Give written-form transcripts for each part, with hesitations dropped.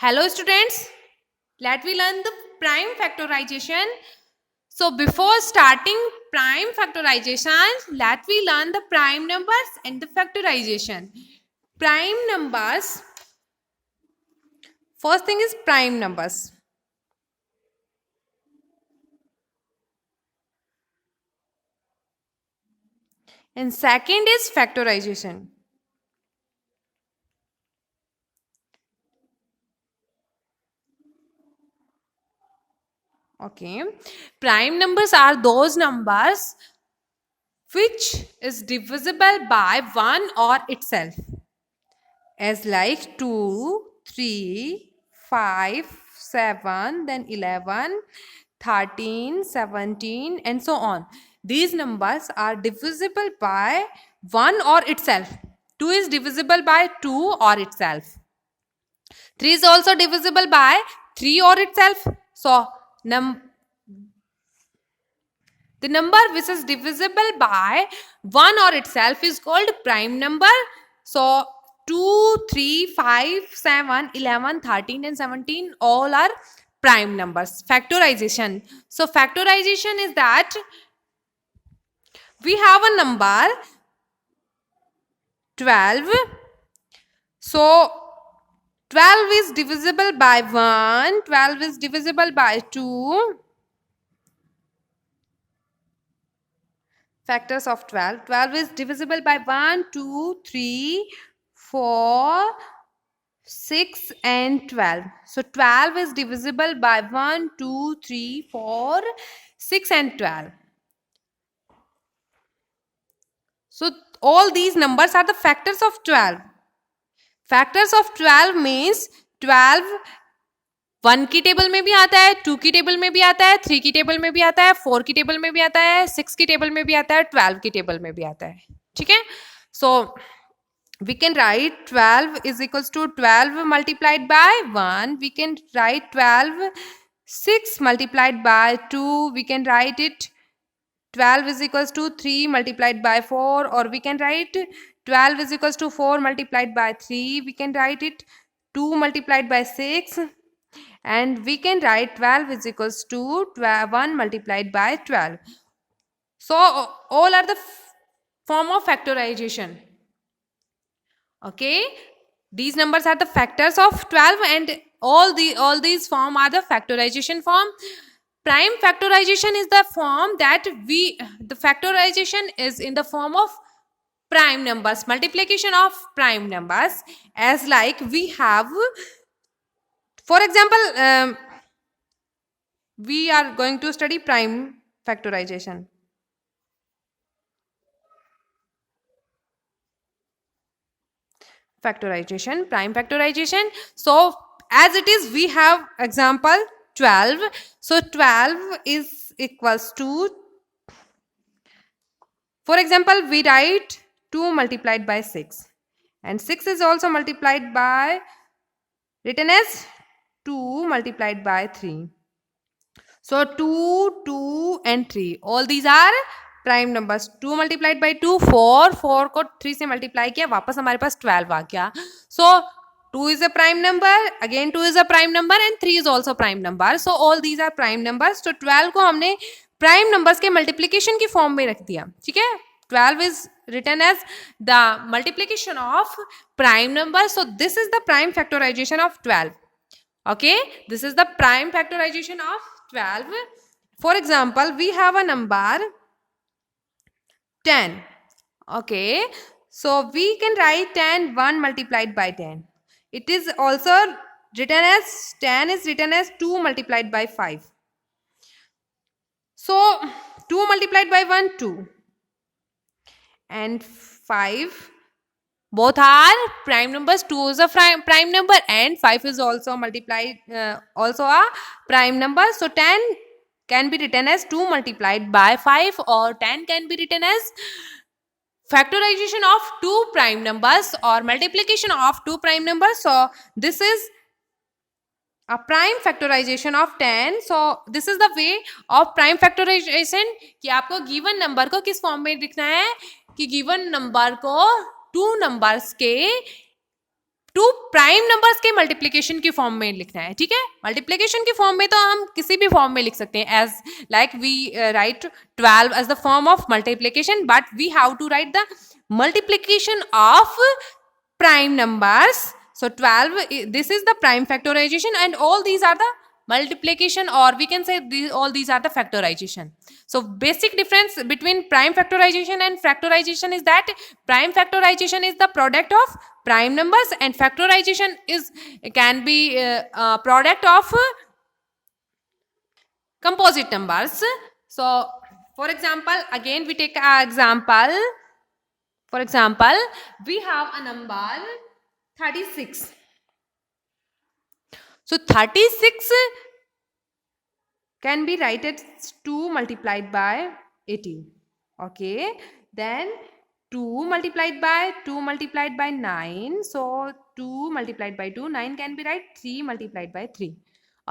Hello students, let we learn the prime factorization. So before starting prime factorization, let we learn the prime numbers and the factorization. Prime numbers, first thing is prime numbers. And second is factorization. Okay, prime numbers are those numbers which is divisible by 1 or itself, as like 2, 3, 5, 7, then 11, 13, 17, and so on. These numbers are divisible by 1 or itself. 2 is divisible by 2 or itself. 3 is also divisible by 3 or itself. So, the number which is divisible by 1 or itself is called prime number. So 2, 3, 5, 7, 11, 13 and 17 all are prime numbers. Factorization. So factorization is that we have a number 12. So 12 is divisible by 1, 12 is divisible by 2. Factors of 12. 12 is divisible by 1, 2, 3, 4, 6 and 12. So 12 is divisible by 1, 2, 3, 4, 6 and 12. So all these numbers are the factors of 12. Factors of 12 means 12 1 की table में भी आता है, 2 की table में भी आता है, 3 की टेबल में भी आता है, 4 की टेबल में भी आता है, 6 की टेबल में भी आता है, 12 की टेबल में भी आता है. ठीक है. So we can write 12 is equals to 12 multiplied by 1. We can write 12 6 multiplied by 2. We can write it 12 is equals to 3 multiplied by 4, or we can write 12 is equals to 4 multiplied by 3. We can write it 2 multiplied by 6, and we can write 12 is equals to 1 multiplied by 12. So all are the form of factorization. Okay, these numbers are the factors of 12, and all these form are the factorization form. Prime factorization is the form that the factorization is in the form of prime numbers, multiplication of prime numbers, as like we have, for example, we are going to study prime factorization. Prime factorization. So as it is, we have example 12. So 12 is equals to, for example, we write 2 multiplied by 6, and 6 is also multiplied by, written as 2 multiplied by 3. So 2, 2 and 3, all these are prime numbers. 2 multiplied by 2 4, 4 को 3 से multiply किया, वापस हमारे पास 12 आ गया. सो 2 is a prime number, again 2 is a prime number, and 3 is also prime number. So all these are prime numbers. तो 12 को हमने prime numbers के मल्टीप्लीकेशन की फॉर्म में रख दिया. ठीक है. 12 is written as the multiplication of prime number. So this is the prime factorization of 12. Okay, this is the prime factorization of 12. For example, we have a number 10. Okay, so we can write 10 1 multiplied by 10. It is also written as 10 is written as 2 multiplied by 5. So 2 multiplied by 1 2, and 5, both are prime numbers. 2 is a prime number and 5 is also multiplied, also a prime number. So 10 can be written as 2 multiplied by 5, or 10 can be written as factorization of 2 prime numbers or multiplication of 2 prime numbers. So this is a prime factorization of 10. So this is the way of prime factorization कि आपको given number को किस form में लिखना है, कि given number को 2 numbers के टू प्राइम नंबर्स के मल्टीप्लीकेशन की फॉर्म में लिखना है, ठीक है। मल्टीप्लीकेशन की फॉर्म में तो हम किसी भी फॉर्म में लिख सकते हैं, as like we write 12 as the form of multiplication, but we have to write the multiplication of prime numbers. So 12, this is the prime factorization, and all these are the multiplication, or we can say all these are the factorization. So basic difference between prime factorization and factorization is that prime factorization is the product of prime numbers, and factorization can be product of composite numbers. So for example, again we take an example. For example, we have a number 36. So 36 can be written as 2 multiplied by 18. Okay. Then 2 multiplied by 2 multiplied by 9. So 2 multiplied by 2, 9 can be written 3 multiplied by 3.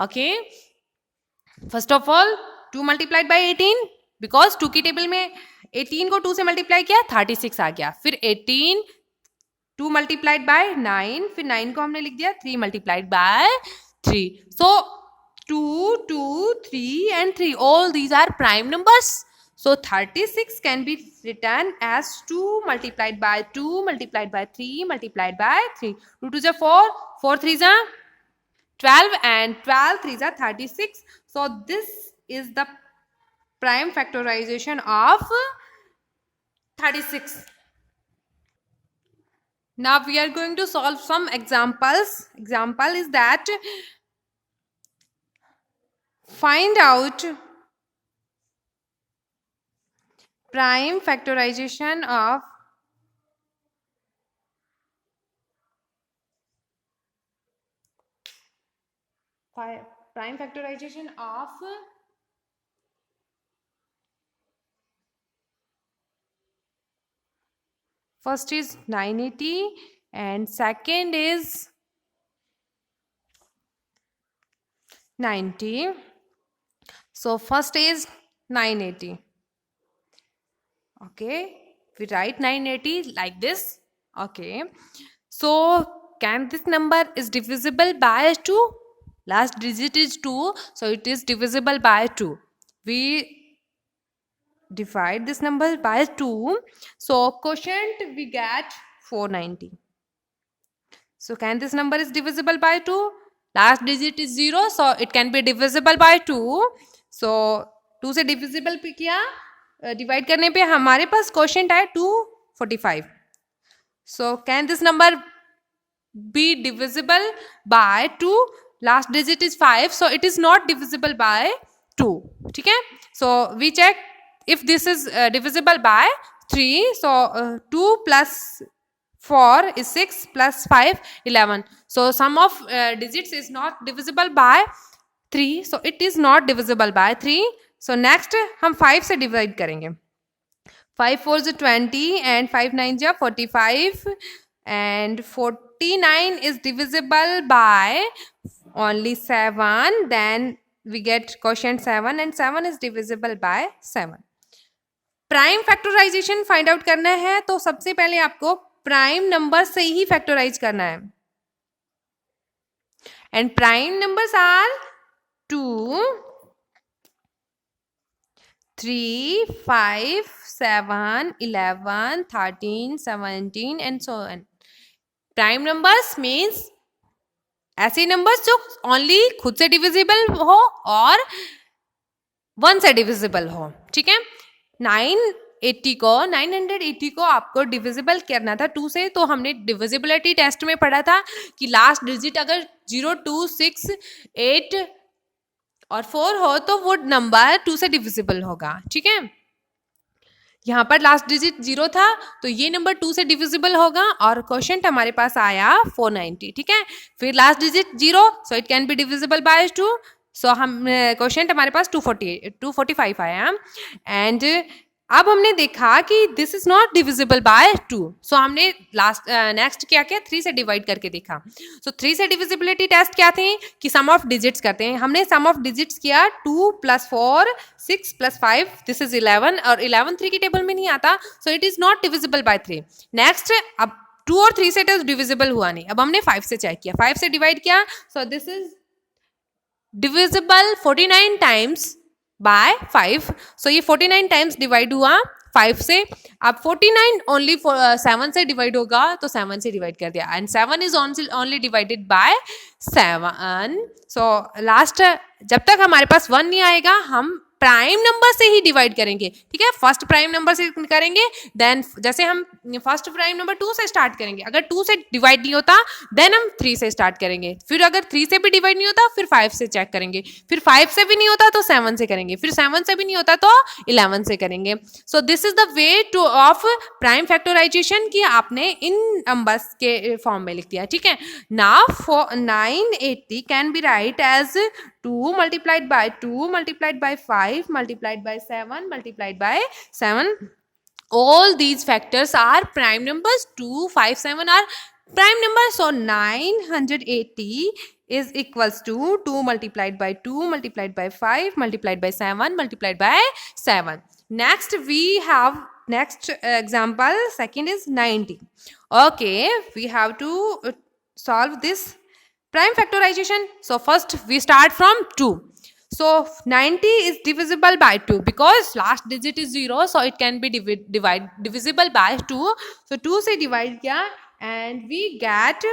Okay. First of all, 2 multiplied by 18, because 2 की table में 18 को 2 से multiply किया 36 आ गया, फिर 18 2 multiplied by 9, फिर 9 को हमने लिख दिया 3 multiplied by 3. So 2 2 3 and 3, all these are prime numbers. So 36 can be written as 2 multiplied by 2 multiplied by 3 multiplied by 3. 2 2 is 4, 4 3 is 12, and 12 3 is 36. So this is the prime factorization of 36. Now we are going to solve some examples. Example is that find out prime factorization of prime factorization of first is 980 and second is 90. So first is 980. Okay, we write 980 like this. Okay, so can this number is divisible by 2? Last digit is 2, so it is divisible by 2. We divide this number by 2, so quotient we get 490. So can this number is divisible by 2? Last digit is 0, so it can be divisible by 2. So 2 से divisible पे किया, divide करने पे हमारे पास quotient है 245. So can this number be divisible by 2? Last digit is 5, so it is not divisible by 2. ठीक है? So we check if this is divisible by 3. So 2 plus 4 is 6 plus 5 11. So sum of digits is not divisible by 3. So it is not divisible by 3. So next हम 5 से divide करेंगे. 5 4 is 20 and 5 9 is 45 and 49 is divisible by only 7. Then we get quotient 7 and 7 is divisible by 7. Prime factorization find out करना है तो सबसे पहले आपको prime number से ही फैक्टराइज करना है, and prime numbers are 2 3 5 7 11 13 17 and so on. Prime numbers means ऐसे नंबर्स जो ओनली खुद से डिविजिबल हो और 1 से डिविजिबल हो. ठीक है, 980 को आपको डिविजिबल करना था 2 से, तो हमने डिविजिबिलिटी टेस्ट में पढ़ा था कि लास्ट डिजिट अगर 0 2 6 8 और 4 हो तो वो नंबर 2 से डिविजिबल होगा. ठीक है, यहाँ पर लास्ट डिजिट 0 था तो ये नंबर 2 से डिविजिबल होगा और क्वोशिएंट हमारे पास आया 490. ठीक है, फिर last digit 0, so it can be divisible by 2. सो हम क्वोशिएंट हमारे पास 245 आया. एंड अब हमने देखा कि this is not divisible by 2, सो हमने नेक्स्ट क्या किया, 3 से डिवाइड करके देखा. सो 3 से डिविजिबिलिटी टेस्ट क्या थे कि सम ऑफ डिजिट्स करते हैं. हमने सम ऑफ डिजिट्स किया 2 + 4 6 + 5 दिस इज 11 और 11 3 की टेबल में नहीं आता, so it is not divisible by 3. Next अब 2 और 3 से तो डिविजिबल हुआ नहीं, अब हमने 5 से चेक किया, 5 से डिवाइड किया, सो this is divisible 49 times bye 5, सो ये 49 टाइम्स डिवाइड हुआ 5 से। अब 49 ओनली 7 से डिवाइड होगा तो 7 से डिवाइड कर दिया, and 7 is only divided by 7। So last जब तक हमारे पास 1 नहीं आएगा हम प्राइम नंबर से ही डिवाइड करेंगे, ठीक है, फर्स्ट प्राइम नंबर से करेंगे, देन जैसे हम फर्स्ट प्राइम नंबर 2 से स्टार्ट करेंगे, अगर 2 से डिवाइड नहीं होता देन हम 3 से स्टार्ट करेंगे, फिर अगर 3 से भी डिवाइड नहीं होता फिर 5 से चेक करेंगे, फिर 5 से भी नहीं होता तो 7 से करेंगे, फिर 7 से भी नहीं होता तो 11 से करेंगे। So this is the way to of prime factorization कि आपने इन नंबर्स के फॉर्म में लिख दिया, ठीक है। Now for 980 can be write as 2 multiplied by 2 multiplied by 5 multiplied by 7 multiplied by 7. All these factors are prime numbers. 2, 5, 7 are prime numbers. So 980 is equals to 2 multiplied by 2 multiplied by 5 multiplied by 7 multiplied by 7. Next we have next example. Second is 90. Okay, we have to solve this prime factorization. So first we start from 2. So 90 is divisible by 2 because last digit is 0, so it can be divisible by 2. So 2 से divide किया and we get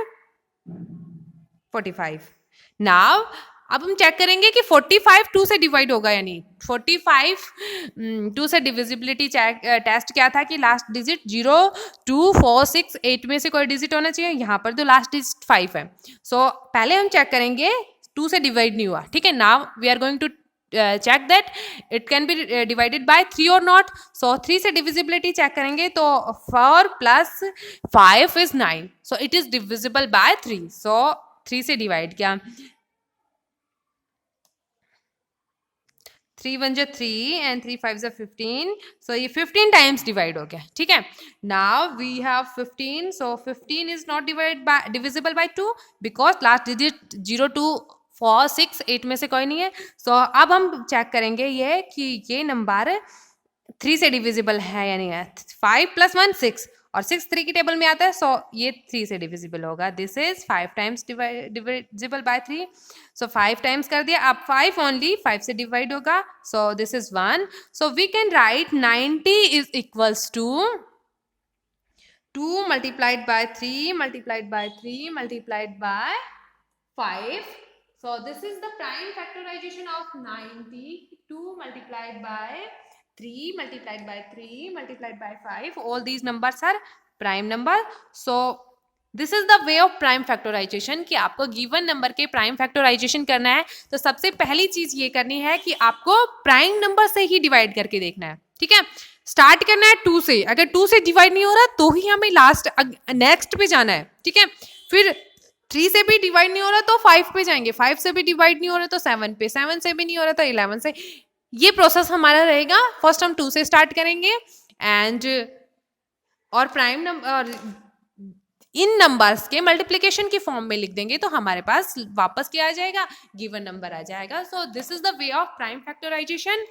45. Now अब हम check करेंगे कि 45 2 से divide होगा या नहीं। 45 2 से डिविजिबिलिटी चेक टेस्ट क्या था कि लास्ट डिजिट 0 2 4 6 8 में से कोई डिजिट होना चाहिए, यहाँ पर तो लास्ट डिजिट 5 है। सो पहले हम चेक करेंगे 2 से डिवाइड नहीं हुआ, ठीक है। Now we are going to check that it can be divided by 3 or not. So 3 से divisibility check करेंगे तो 4 plus 5 is 9, so it is divisible by 3. So 3 से divide किया, 3 1 3 and 3 5 15, so ये 15 times divide हो गया, ठीक है। Now we have 15, so 15 is not divisible by 2 because last digit 0 2 4 6 8 में से कोई नहीं है। So अब हम चेक करेंगे ये कि ये नंबर 3 से डिविजिबल है या नहीं है। 5 + 1 6 और 6 3 की टेबल में आता है, सो ये 3 से डिविजिबल होगा। This is 5 times divisible by 3, so 5 times कर दिया। अब 5 ओनली 5 से डिवाइड होगा, so this is 1। So we can write 90 is equals to 2 multiplied by 3 multiplied by 3 multiplied by 5. So this is the prime factorization of 90. 2 multiplied by 3 multiplied by 3 multiplied by 5. All these numbers are prime number. So this is the way of prime factorization कि आपको given number के prime factorization करना है तो सबसे पहली चीज ये करनी है कि आपको प्राइम नंबर से ही डिवाइड करके देखना है, ठीक है। स्टार्ट करना है 2 से, अगर 2 से डिवाइड नहीं हो रहा तो ही हमें लास्ट नेक्स्ट पे जाना है, ठीक है। फिर 3 से भी डिवाइड नहीं हो रहा तो 5 पे जाएंगे, 5 से भी डिवाइड नहीं हो रहा तो 7 पे, 7 से भी नहीं हो रहा तो 11 से। ये प्रोसेस हमारा रहेगा। फर्स्ट हम 2 से स्टार्ट करेंगे एंड और प्राइम नंबर इन नंबर्स के मल्टीप्लिकेशन की फॉर्म में लिख देंगे तो हमारे पास वापस क्या आ जाएगा, गिवन नंबर आ जाएगा। So this is the way of prime factorisation.